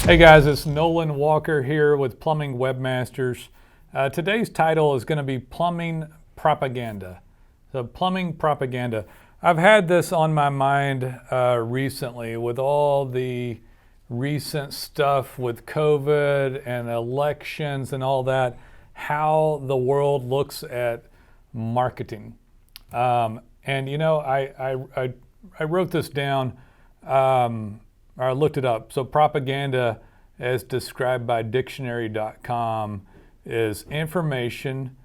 Hey guys, it's Nolan Walker here with Plumbing Webmasters. Today's title is going to be Plumbing Propaganda. So plumbing propaganda. I've had this on my mind recently with all the recent stuff with COVID and elections and all that, how the world looks at marketing. And you know, I wrote this down. I looked it up. So propaganda, as described by dictionary.com, is information,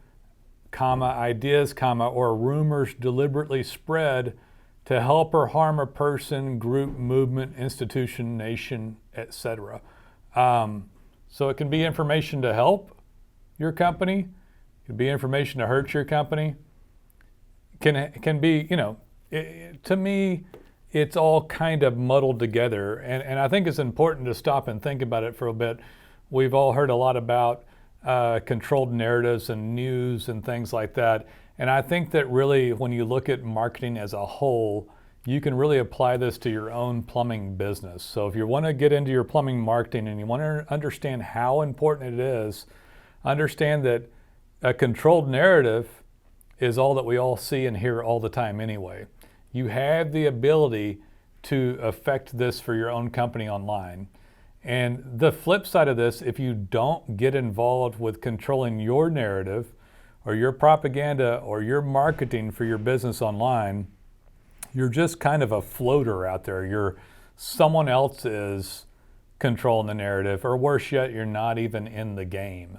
ideas, or rumors deliberately spread to help or harm a person, group, movement, institution, nation, etc. So it can be information to help your company. It can be information to hurt your company. It can be, to me, it's all kind of muddled together. And I think it's important to stop and think about it for a bit. We've all heard a lot about controlled narratives and news and things like that. And I think that really, when you look at marketing as a whole, you can really apply this to your own plumbing business. So if you want to get into your plumbing marketing and you want to understand how important it is, understand that a controlled narrative is all that we all see and hear all the time anyway. You have the ability to affect this for your own company online. And the flip side of this, if you don't get involved with controlling your narrative or your propaganda or your marketing for your business online, you're just kind of a floater out there. You're someone else is controlling the narrative, or worse yet, you're not even in the game.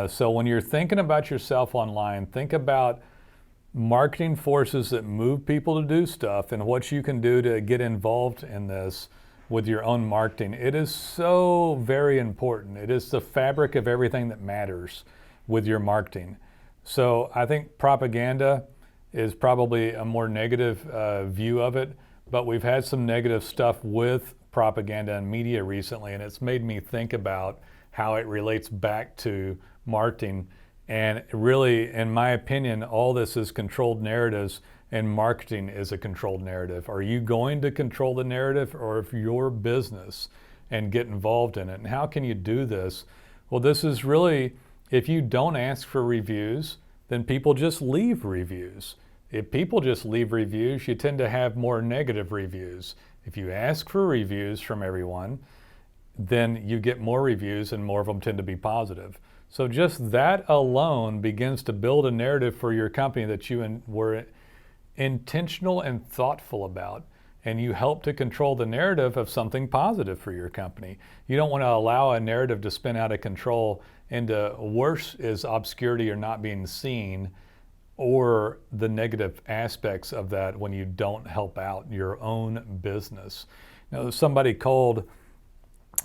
So when you're thinking about yourself online, think about marketing forces that move people to do stuff and what you can do to get involved in this with your own marketing. It is so very important. It is the fabric of everything that matters with your marketing. So I think propaganda is probably a more negative view of it, but we've had some negative stuff with propaganda and media recently, and it's made me think about how it relates back to marketing. And really, in my opinion, all this is controlled narratives, and marketing is a controlled narrative. Are you going to control the narrative, or if your business, and get involved in it? And how can you do this? Well, this is really, if you don't ask for reviews, then people just leave reviews. If people just leave reviews, you tend to have more negative reviews. If you ask for reviews from everyone, then you get more reviews, and more of them tend to be positive. So just that alone begins to build a narrative for your company that you were intentional and thoughtful about, and you help to control the narrative of something positive for your company. You don't want to allow a narrative to spin out of control into worse is obscurity or not being seen, or the negative aspects of that when you don't help out your own business. Now, somebody called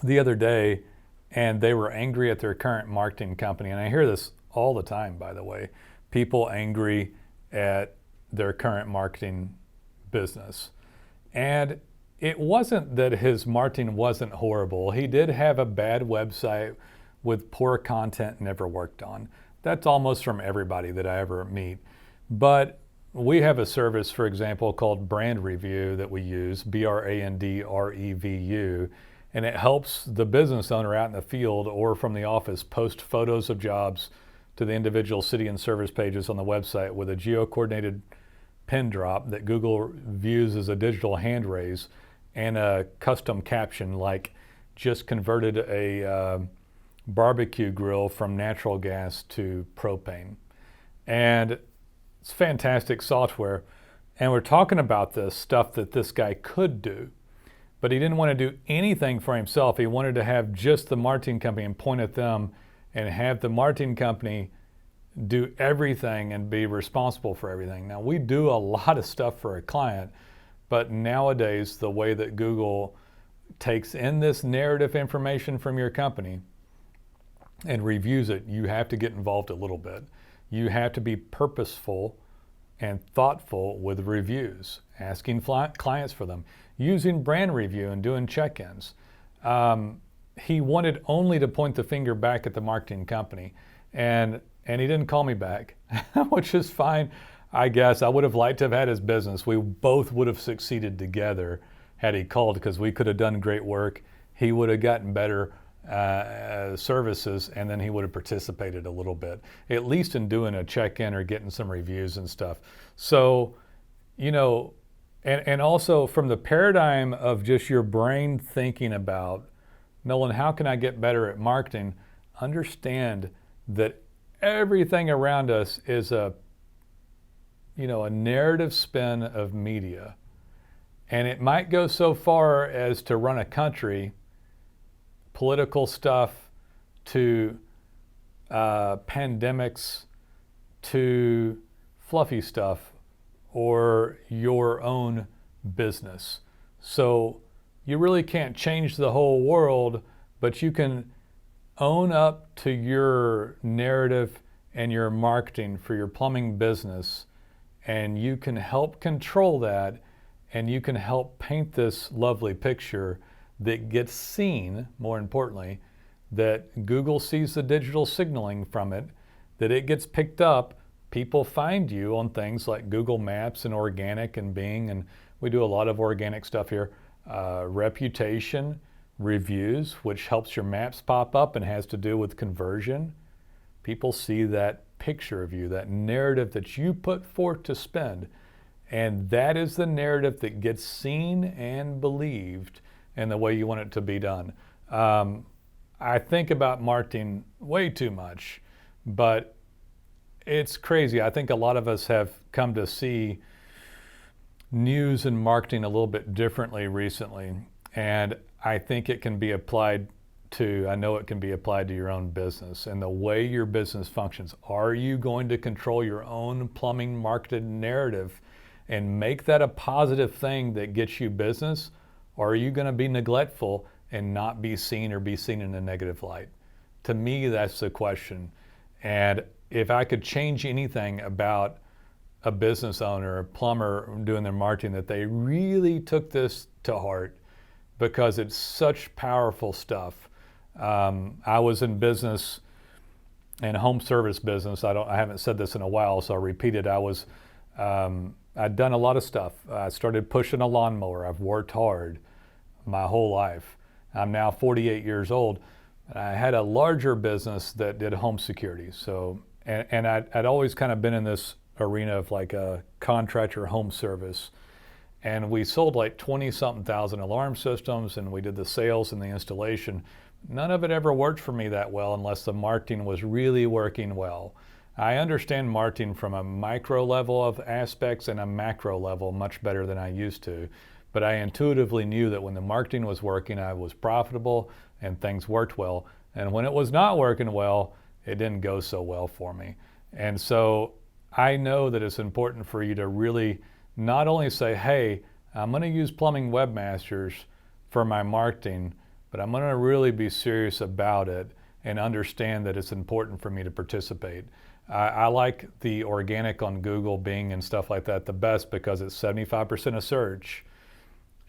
the other day and they were angry at their current marketing company. And I hear this all the time, by the way. People angry at their current marketing business. And it wasn't that his marketing wasn't horrible. He did have a bad website with poor content never worked on. That's almost from everybody that I ever meet. But we have a service, for example, called Brand Review that we use, BRANDREVU. And it helps the business owner out in the field or from the office post photos of jobs to the individual city and service pages on the website with a geo-coordinated pin drop that Google views as a digital hand raise, and a custom caption like, just converted a barbecue grill from natural gas to propane. And it's fantastic software. And we're talking about this stuff that this guy could do. But he didn't want to do anything for himself. He wanted to have just the marketing company and point at them and have the marketing company do everything and be responsible for everything. Now, we do a lot of stuff for a client, but nowadays the way that Google takes in this narrative information from your company and reviews it, you have to get involved a little bit. You have to be purposeful and thoughtful with reviews, asking clients for them, using Brand Review and doing check-ins. He wanted only to point the finger back at the marketing company, and he didn't call me back, which is fine. I guess I would have liked to have had his business. We both would have succeeded together had he called, because we could have done great work. he would have gotten better services, and then he would have participated a little bit, at least in doing a check-in or getting some reviews and stuff. So, you know, and also from the paradigm of just your brain thinking about, Nolan, how can I get better at marketing? Understand that everything around us is a narrative spin of media. And it might go so far as to run a country, political stuff, to pandemics, to fluffy stuff, or your own business. So you really can't change the whole world, but you can own up to your narrative and your marketing for your plumbing business, and you can help control that, and you can help paint this lovely picture that gets seen, more importantly, that Google sees the digital signaling from it, that it gets picked up. People find you on things like Google Maps and organic and Bing, and we do a lot of organic stuff here. Reputation, reviews, which helps your maps pop up and has to do with conversion. People see that picture of you, that narrative that you put forth to spend, and that is the narrative that gets seen and believed in the way you want it to be done. I think about marketing way too much, but it's crazy. I think a lot of us have come to see news and marketing a little bit differently recently, and I think it can be applied to, I know it can be applied to your own business and the way your business functions. Are you going to control your own plumbing marketed narrative and make that a positive thing that gets you business? Or are you going to be neglectful and not be seen or be seen in a negative light? To me, that's the question. And if I could change anything about a business owner, a plumber doing their marketing, that they really took this to heart, because it's such powerful stuff. I was in business, in home service business. I haven't said this in a while, so I'll repeat it. I'd done a lot of stuff. I started pushing a lawnmower. I've worked hard my whole life. I'm now 48 years old. I had a larger business that did home security. So, and I'd always kind of been in this arena of like a contractor home service. And we sold like 20-something thousand alarm systems, and we did the sales and the installation. None of it ever worked for me that well unless the marketing was really working well. I understand marketing from a micro level of aspects and a macro level much better than I used to. But I intuitively knew that when the marketing was working, I was profitable and things worked well. And when it was not working well, it didn't go so well for me. And so I know that it's important for you to really not only say, hey, I'm going to use Plumbing Webmasters for my marketing, but I'm going to really be serious about it and understand that it's important for me to participate. I like the organic on Google, Bing, and stuff like that the best because it's 75% of search.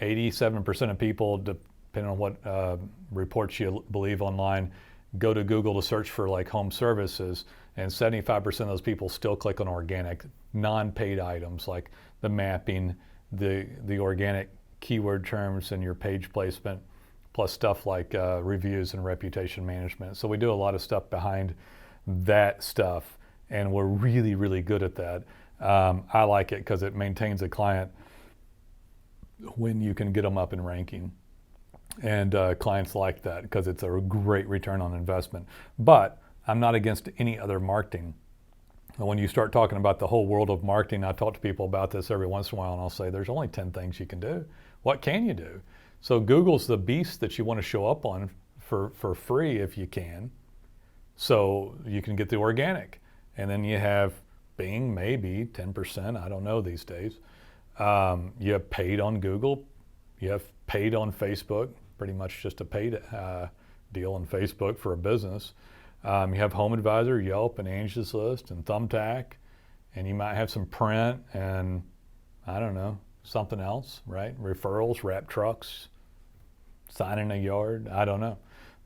87% of people, depending on what reports you believe online, go to Google to search for like home services, and 75% of those people still click on organic, non-paid items like the mapping, the organic keyword terms and your page placement, plus stuff like reviews and reputation management. So we do a lot of stuff behind that stuff, and we're really, really good at that. I like it because it maintains a client when you can get them up in ranking. And clients like that because it's a great return on investment. But I'm not against any other marketing. When you start talking about the whole world of marketing, I talk to people about this every once in a while, and I'll say there's only 10 things you can do. What can you do? So Google's the beast that you want to show up on for free if you can. So you can get the organic. And then you have Bing, maybe 10%, I don't know these days. You have paid on Google. You have paid on Facebook, pretty much just a paid deal on Facebook for a business. You have Home Advisor, Yelp, and Angie's List, and Thumbtack, and you might have some print and, I don't know, something else, right? Referrals, wrap trucks, sign in a yard, I don't know.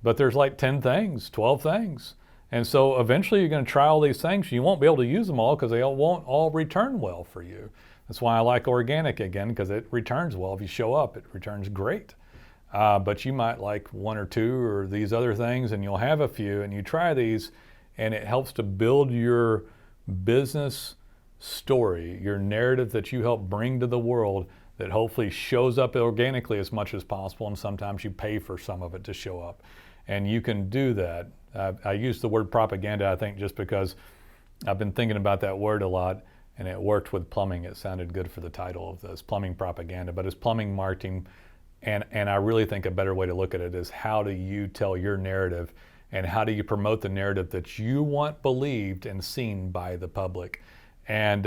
But there's like 10 things, 12 things. And so eventually you're going to try all these things. You won't be able to use them all because they won't all return well for you. That's why I like organic again, because it returns well. If you show up, it returns great. but you might like one or two or these other things, and you'll have a few, and you try these, and it helps to build your business story, your narrative that you help bring to the world, that hopefully shows up organically as much as possible, and sometimes you pay for some of it to show up. And you can do that. I use the word propaganda, I think, just because I've been thinking about that word a lot, and it worked with plumbing. It sounded good for the title of this, plumbing propaganda, but it's plumbing marketing. And I really think a better way to look at it is, how do you tell your narrative, and how do you promote the narrative that you want believed and seen by the public? And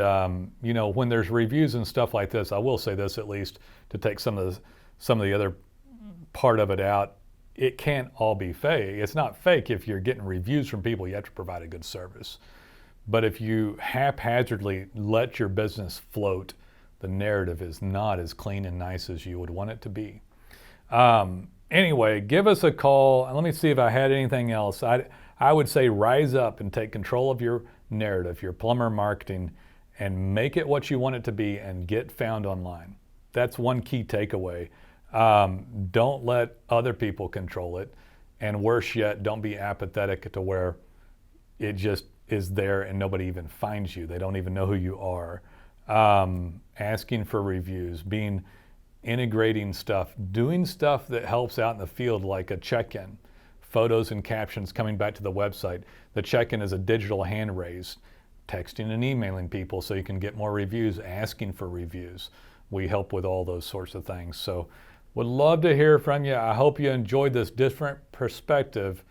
you know, when there's reviews and stuff like this, I will say this, at least to take some of the other part of it out, it can't all be fake. It's not fake if you're getting reviews from people. You have to provide a good service. But if you haphazardly let your business float, the narrative is not as clean and nice as you would want it to be. Anyway, give us a call. Let me see if I had anything else. I would say rise up and take control of your narrative, your plumber marketing, and make it what you want it to be, and get found online. That's one key takeaway. Don't let other people control it. And worse yet, don't be apathetic to where it just is there and nobody even finds you. They don't even know who you are. Asking for reviews, integrating stuff, doing stuff that helps out in the field, like a check-in, photos and captions coming back to the website. The check-in is a digital hand raise, texting and emailing people so you can get more reviews, asking for reviews. We help with all those sorts of things. So would love to hear from you. I hope you enjoyed this different perspective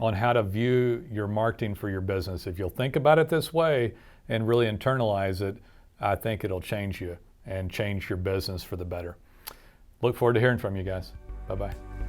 on how to view your marketing for your business. If you'll think about it this way and really internalize it, I think it'll change you and change your business for the better. Look forward to hearing from you guys. Bye-bye.